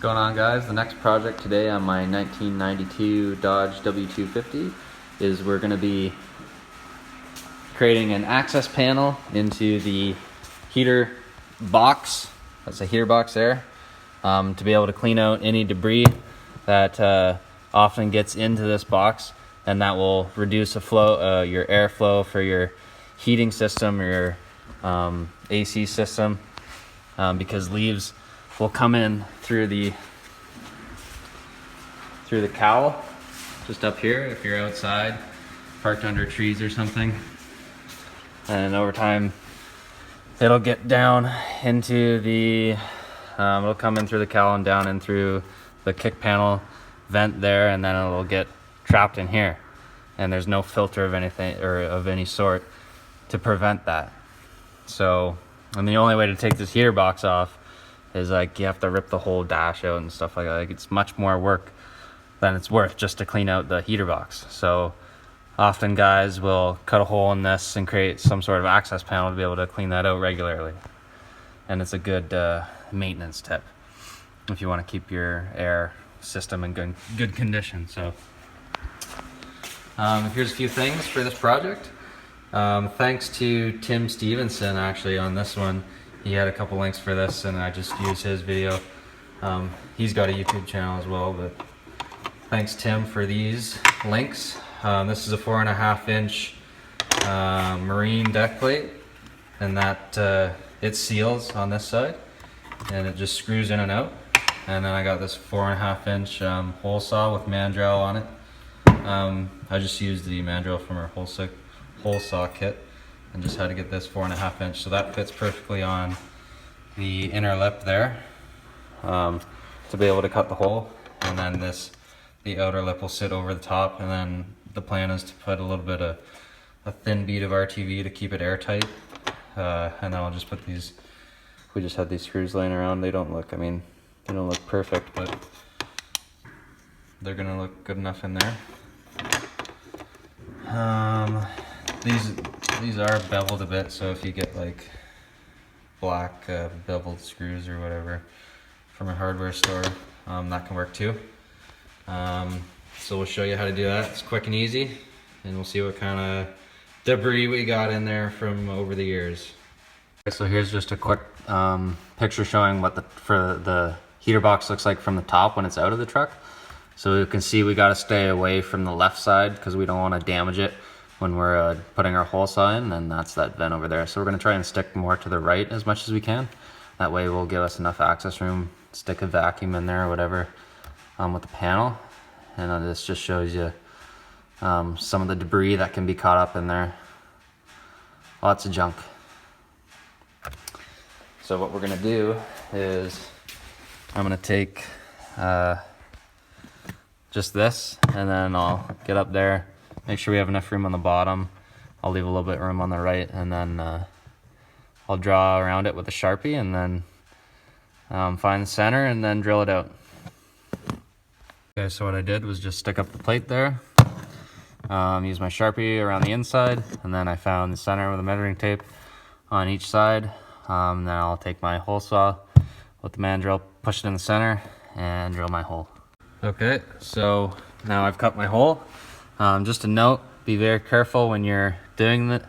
going on, guys? The next project today on my 1992 Dodge W250 is we're going to be creating an access panel into the heater box. That's a heater box there, to be able to clean out any debris that often gets into this box, and that will reduce the flow, your airflow for your heating system or your AC system, because leaves will come in through the cowl just up here if you're outside parked under trees or something, and over time it'll get down into the it'll come in through the cowl and down in through the kick panel vent there, and then it'll get trapped in here, and there's no filter of anything or of any sort to prevent that. So, and the only way to take this heater box off is like you have to rip the whole dash out and stuff like that. Like, it's much more work than it's worth just to clean out the heater box. So often guys will cut a hole in this and create some sort of access panel to be able to clean that out regularly. And it's a good maintenance tip if you want to keep your air system in good condition. So here's a few things for this project. Thanks to Tim Stevenson actually on this one. He had a couple links for this and I just used his video. He's got a YouTube channel as well, but thanks Tim for these links. This is a 4.5 inch marine deck plate, and that it seals on this side and it just screws in and out. And then I got this 4.5 inch hole saw with mandrel on it. I just used the mandrel from our hole saw kit and just had to get this 4.5 inch, so that fits perfectly on the inner lip there, to be able to cut the hole. And then the outer lip will sit over the top, and then the plan is to put a little bit of a thin bead of RTV to keep it airtight. And then I'll just put these, we just had these screws laying around. They don't look, I mean, they don't look perfect, but they're gonna look good enough in there. These are beveled a bit, so if you get like black beveled screws or whatever from a hardware store, that can work too. So we'll show you how to do that. It's quick and easy, and we'll see what kind of debris we got in there from over the years. Okay, so here's just a quick picture showing what the heater box looks like from the top when it's out of the truck. So you can see we got to stay away from the left side because we don't want to damage it when we're putting our hole saw in, and that's that vent over there. So we're going to try and stick more to the right as much as we can. That way will give us enough access room, stick a vacuum in there or whatever with the panel. And this just shows you some of the debris that can be caught up in there. Lots of junk. So what we're going to do is I'm going to take just this, and then I'll get up there, make sure we have enough room on the bottom. I'll leave a little bit of room on the right, and then I'll draw around it with a Sharpie, and then find the center and then drill it out. Okay, so what I did was just stick up the plate there, use my Sharpie around the inside, and then I found the center with a measuring tape on each side. Then I'll take my hole saw with the mandrel, push it in the center, and drill my hole. Okay, so now I've cut my hole. Just a note, be very careful when you're doing the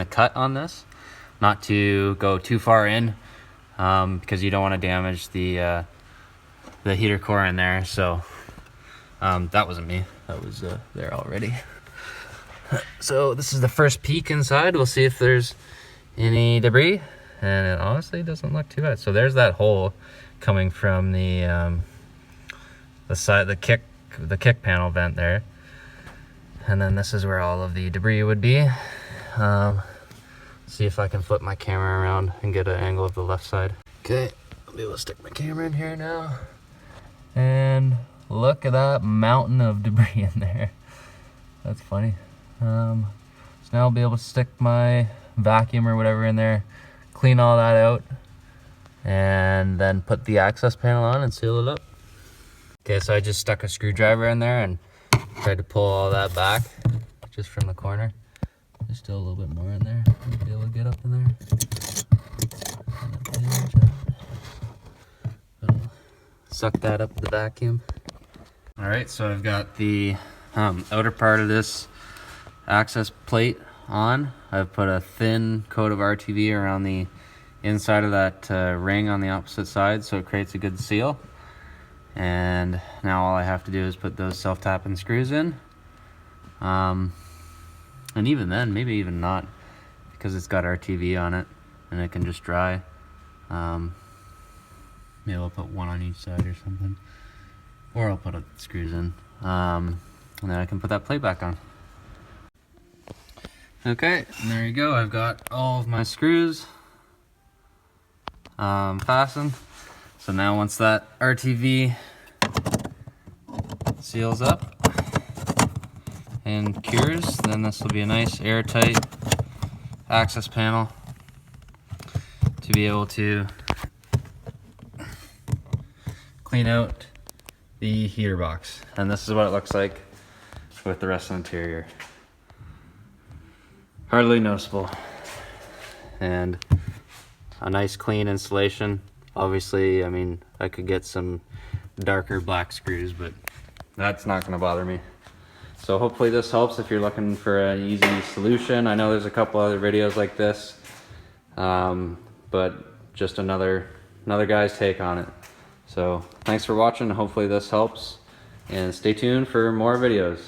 cut on this, not to go too far in, because you don't want to damage the heater core in there. So that wasn't me, that was there already. So this is the first peek inside. We'll see if there's any debris, and it honestly doesn't look too bad. So there's that hole coming from the side, the kick panel vent there, and then this is where all of the debris would be. See if I can flip my camera around and get an angle of the left side. Okay, I'll be able to stick my camera in here now, and look at that mountain of debris in there. That's funny. So now I'll be able to stick my vacuum or whatever in there, clean all that out, and then put the access panel on and seal it up. Okay, so I just stuck a screwdriver in there and tried to pull all that back just from the corner. There's still a little bit more in there. I'll be able to get up in there. suck that up with the vacuum. All right, so I've got the outer part of this access plate on. I've put a thin coat of RTV around the inside of that ring on the opposite side, so it creates a good seal. And now all I have to do is put those self-tapping screws in. And even then, maybe even not, because it's got RTV on it and it can just dry. Maybe I'll put one on each side or something, or I'll put screws in, and then I can put that plate back on. Okay, and there you go. I've got all of my screws fastened. So now once that RTV seals up and cures, then this will be a nice airtight access panel to be able to clean out the heater box. And this is what it looks like with the rest of the interior. Hardly noticeable. And a nice clean installation. Obviously, I mean, I could get some darker black screws, but that's not gonna bother me. So hopefully this helps if you're looking for an easy solution. I know there's a couple other videos like this, but just another guy's take on it. So thanks for watching. Hopefully this helps, and stay tuned for more videos.